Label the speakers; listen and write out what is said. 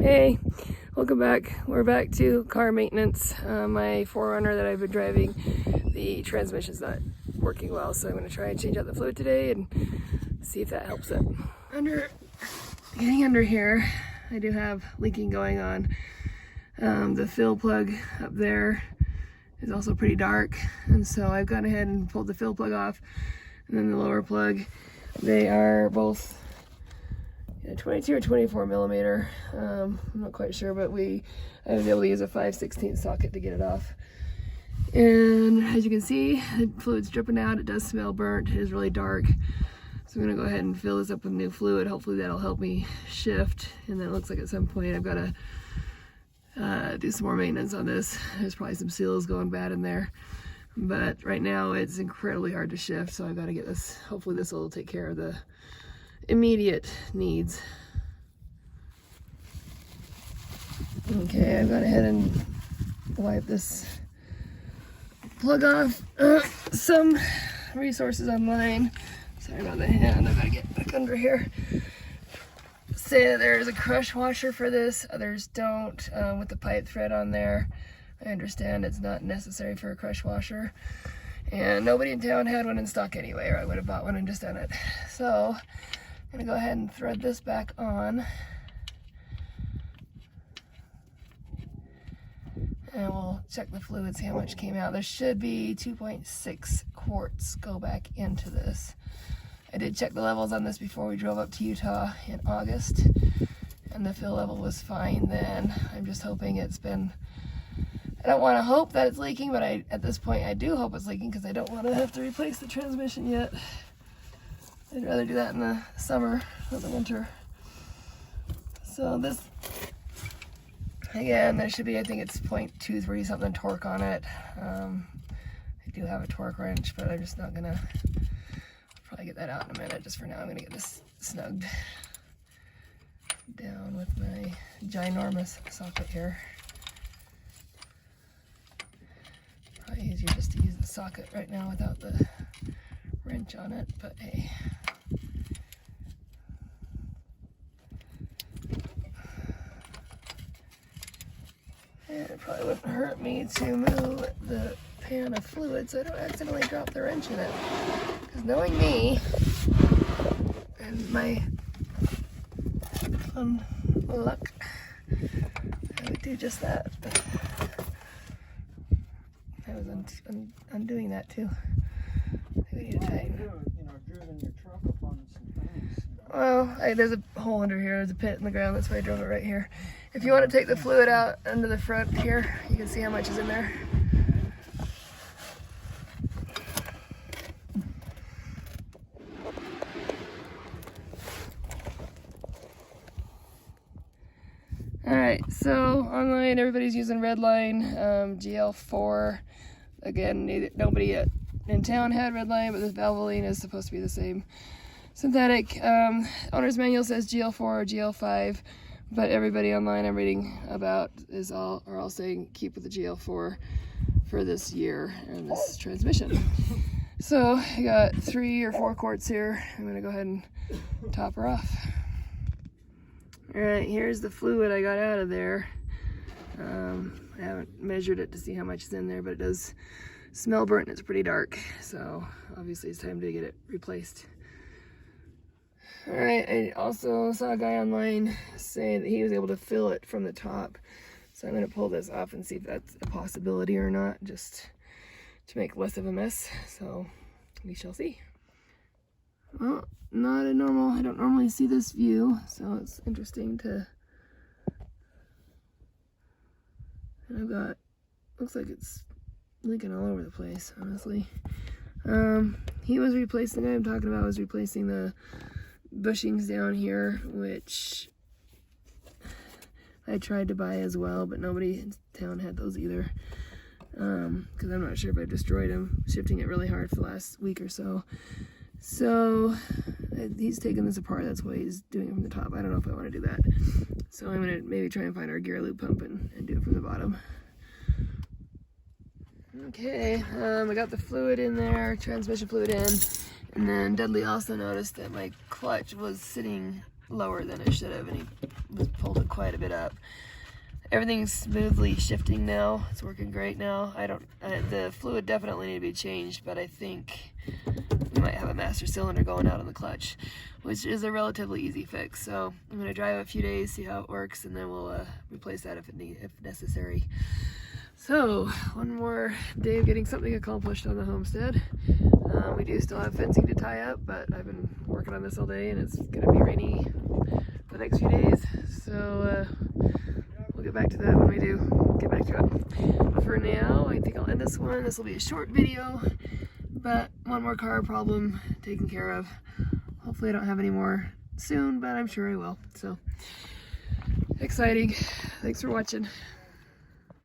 Speaker 1: Hey, welcome back. We're back to car maintenance. My 4Runner that I've been driving, the transmission's not working well, so I'm going to try and change out the fluid today and see if that helps it. Getting under here, I do have leaking going on. The fill plug up there is also pretty dark, and so I've gone ahead and pulled the fill plug off, and then the lower plug. They are both 22 or 24 millimeter. I'm not quite sure, but I was able to use a 5/16 socket to get it off. And as you can see, the fluid's dripping out. It does smell burnt. It is really dark. So I'm gonna go ahead and fill this up with new fluid. Hopefully that'll help me shift. And then it looks like at some point I've got to do some more maintenance on this. There's probably some seals going bad in there. But right now it's incredibly hard to shift, so I've got to get this. Hopefully this will take care of the immediate needs. Okay, I've gone ahead and wipe this plug off. Some resources online, sorry about the hand, I've got to get back under here, say that there's a crush washer for this. Others don't, with the pipe thread on there. I understand it's not necessary for a crush washer, and nobody in town had one in stock anyway, or I would have bought one and just done it. So I'm gonna go ahead and thread this back on, and we'll check the fluid, see how much came out. There should be 2.6 quarts go back into this. I did check the levels on this before we drove up to Utah in August, and the fill level was fine then. I'm just hoping it's been, I don't want to hope that it's leaking, but at this point I do hope it's leaking because I don't want to have to replace the transmission yet. I'd rather do that in the summer than the winter. So this, again, there should be, I think it's 0.23 something torque on it. I do have a torque wrench, but I'm just not gonna, I'll probably get that out in a minute. Just for now, I'm gonna get this snugged down with my ginormous socket here. Probably easier just to use the socket right now without the wrench on it, but hey. And it probably wouldn't hurt me to move the pan of fluid so I don't accidentally drop the wrench in it. Because knowing me and my luck, I would do just that. But I was undoing that too. We need to tighten. Well, there's a hole under here. There's a pit in the ground. That's why I drove it right here. If you want to take the fluid out under the front here, you can see how much is in there. Alright, so online everybody's using Redline, GL4. Again, nobody in town had Redline, but this Valvoline is supposed to be the same synthetic. Owner's manual says GL4 or GL5, but everybody online I'm reading about are all saying keep with the GL4 for this year and this transmission. So I got 3 or 4 quarts here. I'm gonna go ahead and top her off. All right, here's the fluid I got out of there. I haven't measured it to see how much is in there, but it does smell burnt and it's pretty dark. So obviously it's time to get it replaced. All right, I also saw a guy online say that he was able to fill it from the top. So I'm gonna pull this off and see if that's a possibility or not, just to make less of a mess. So we shall see. Well, not a normal, I don't normally see this view, so it's interesting to, and I've got, looks like it's leaking all over the place, honestly. He was replacing, the guy I'm talking about was replacing the bushings down here, which I tried to buy as well, but nobody in town had those either. Because I'm not sure if I destroyed them, shifting it really hard for the last week or so. So he's taking this apart, that's why he's doing it from the top. I don't know if I want to do that. So I'm going to maybe try and find our gear loop pump and do it from the bottom. Okay, I got the fluid in there, transmission fluid in, and then Dudley also noticed that my clutch was sitting lower than it should have, and he was pulled it quite a bit up. Everything's smoothly shifting now. It's working great now. The fluid definitely need to be changed, but I think we might have a master cylinder going out on the clutch, which is a relatively easy fix. So I'm going to drive a few days, see how it works, and then we'll replace that if necessary. So one more day of getting something accomplished on the homestead. We do still have fencing to tie up, but I've been working on this all day, and it's going to be rainy the next few days. So we'll get back to that when we do get back to it. For now, I think I'll end this one. This will be a short video, but one more car problem taken care of. Hopefully I don't have any more soon, but I'm sure I will. So exciting. Thanks for watching.